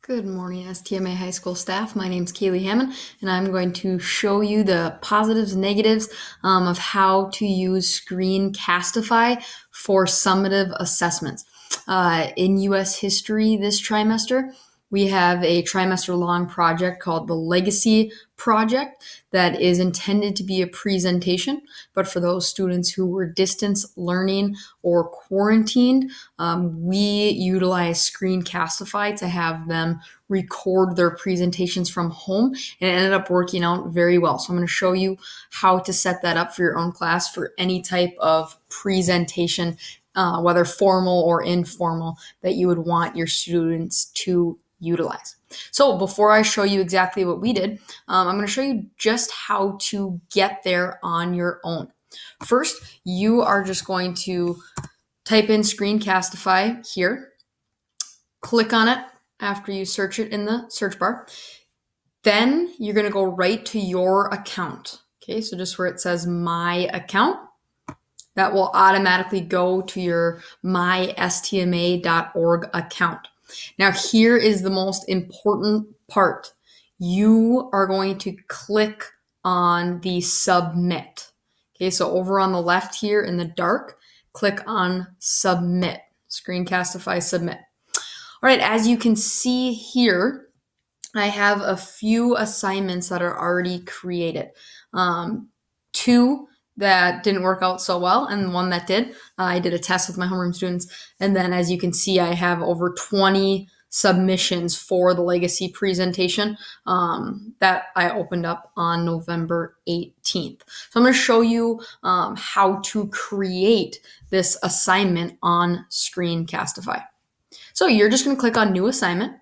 Good morning, STMA High School staff. My name is Kaylee Hammond, and I'm going to show you the positives and negatives of how to use Screencastify for summative assessments. In U.S. history this trimester, we have a trimester-long project called the Legacy Project that is intended to be a presentation, but for those students who were distance learning or quarantined, we utilize Screencastify to have them record their presentations from home, and it ended up working out very well. So I'm going to show you how to set that up for your own class for any type of presentation, whether formal or informal, that you would want your students to utilize. So before I show you exactly what we did, I'm going to show you just how to get there on your own. First, you are just going to type in Screencastify here, click on it after you search it in the search bar. Then you're going to go right to your account. Okay, so just where it says My Account, that will automatically go to your mystma.org account. Now, here is the most important part. You are going to click on the Submit. Okay, so over on the left here in the dark, click on Submit. Screencastify Submit. All right, as you can see here, I have a few assignments that are already created. Two that didn't work out so well, and one that did. I did a test with my homeroom students, and then as you can see, I have over 20 submissions for the legacy presentation that I opened up on November 18th. So I'm going to show you how to create this assignment on Screencastify. So you're just going to click on New Assignment.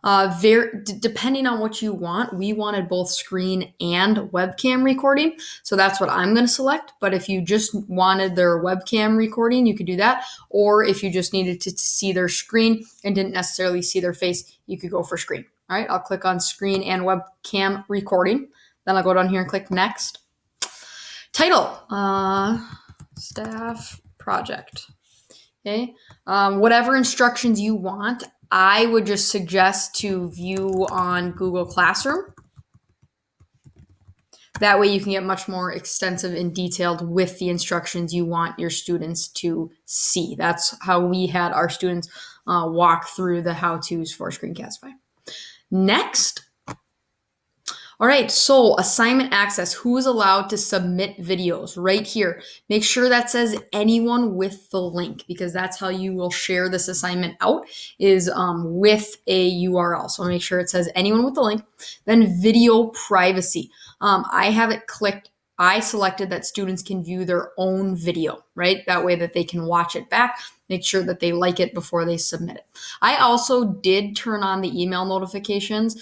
Depending on what you want, we wanted both screen and webcam recording. So that's what I'm going to select. But if you just wanted their webcam recording, you could do that. Or if you just needed to see their screen and didn't necessarily see their face, you could go for screen. All right, I'll click on screen and webcam recording. Then I'll go down here and click next. Title, staff project. Okay, whatever instructions you want. I would just suggest to view on Google Classroom. That way you can get much more extensive and detailed with the instructions you want your students to see. That's how we had our students walk through the how-tos for Screencastify. Next. All right, so assignment access. Who is allowed to submit videos? Right here. Make sure that says anyone with the link, because that's how you will share this assignment out, is with a URL. So make sure it says anyone with the link. Then video privacy. I have it clicked. I selected that students can view their own video, right? That way that they can watch it back, make sure that they like it before they submit it. I also did turn on the email notifications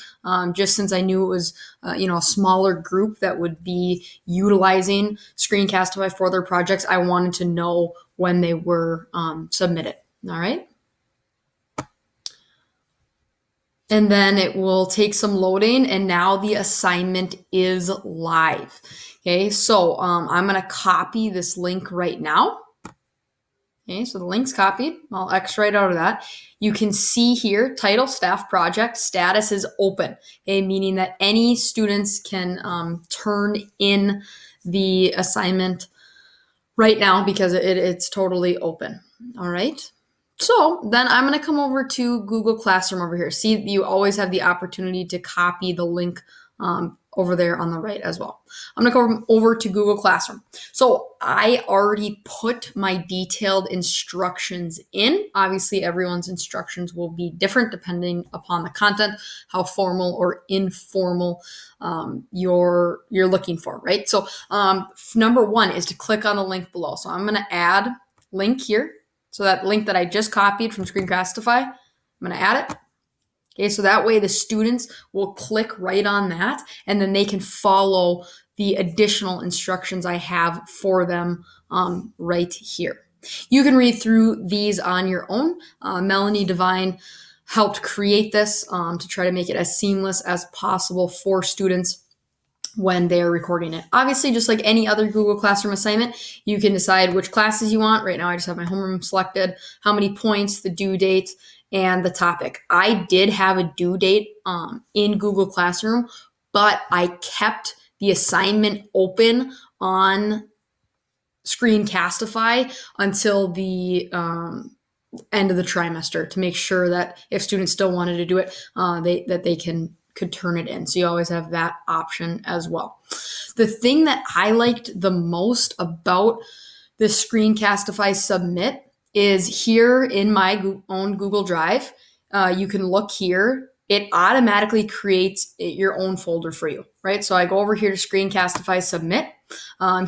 just since I knew it was a smaller group that would be utilizing Screencastify for their projects. I wanted to know when they were submitted. All right. And then it will take some loading, and now the assignment is live. Okay, so I'm going to copy this link right now. Okay, so the link's copied. I'll X right out of that. You can see here, title, staff project, status is open. Okay, meaning that any students can turn in the assignment right now because it's totally open. All right. So then I'm going to come over to Google Classroom over here. See, you always have the opportunity to copy the link over there on the right as well. I'm going to go over to Google Classroom. So I already put my detailed instructions in. Obviously, everyone's instructions will be different depending upon the content, how formal or informal you're looking for, right? So number one is to click on the link below. So I'm going to add link here. So that link that I just copied from Screencastify, I'm going to add it. Okay, so that way the students will click right on that, and then they can follow the additional instructions I have for them right here. You can read through these on your own. Melanie Devine helped create this to try to make it as seamless as possible for students when they're recording it. Obviously, just like any other Google Classroom assignment, you can decide which classes you want. Right now, I just have my homeroom selected, how many points, the due date, and the topic. I did have a due date in Google Classroom, but I kept the assignment open on Screencastify until the end of the trimester to make sure that if students still wanted to do it, they could turn it in. So you always have that option as well. The thing that I liked the most about this Screencastify Submit is here in my own Google Drive. You can look here. It automatically creates your own folder for you, right? So I go over here to Screencastify Submit.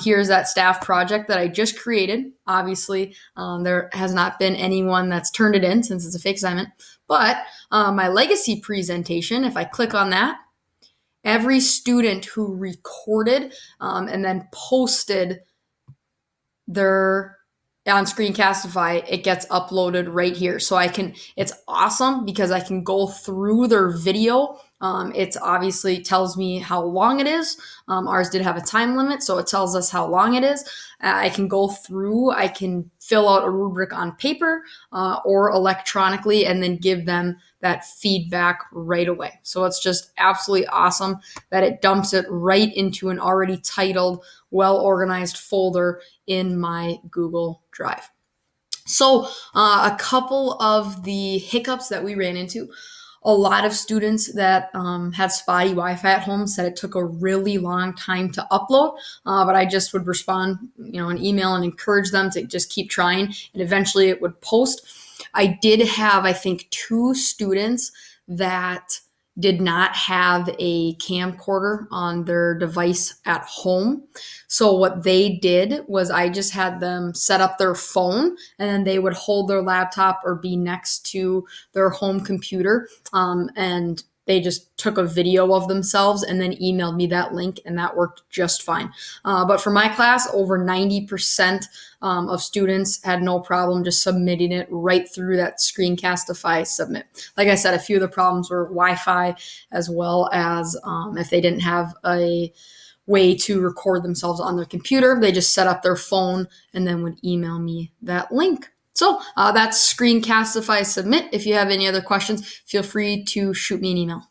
Here's that staff project that I just created. Obviously, there has not been anyone that's turned it in since it's a fake assignment. But my legacy presentation, if I click on that, every student who recorded and then posted their on Screencastify, it gets uploaded right here. So it's awesome because I can go through their video. It's obviously tells me how long it is. Ours did have a time limit, so it tells us how long it is. I can go through, I can fill out a rubric on paper or electronically and then give them that feedback right away. So it's just absolutely awesome that it dumps it right into an already titled, well-organized folder in my Google Drive. So a couple of the hiccups that we ran into. A lot of students that had spotty Wi-Fi at home said it took a really long time to upload, but I just would respond, an email and encourage them to just keep trying, and eventually it would post. I did have, I think, 2 students that did not have a camcorder on their device at home. So what they did was I just had them set up their phone, and then they would hold their laptop or be next to their home computer, and they just took a video of themselves and then emailed me that link, and that worked just fine. But for my class, over 90% of students had no problem just submitting it right through that Screencastify Submit. Like I said, a few of the problems were Wi-Fi, as well as if they didn't have a way to record themselves on their computer, they just set up their phone and then would email me that link. So that's Screencastify Submit. If you have any other questions, feel free to shoot me an email.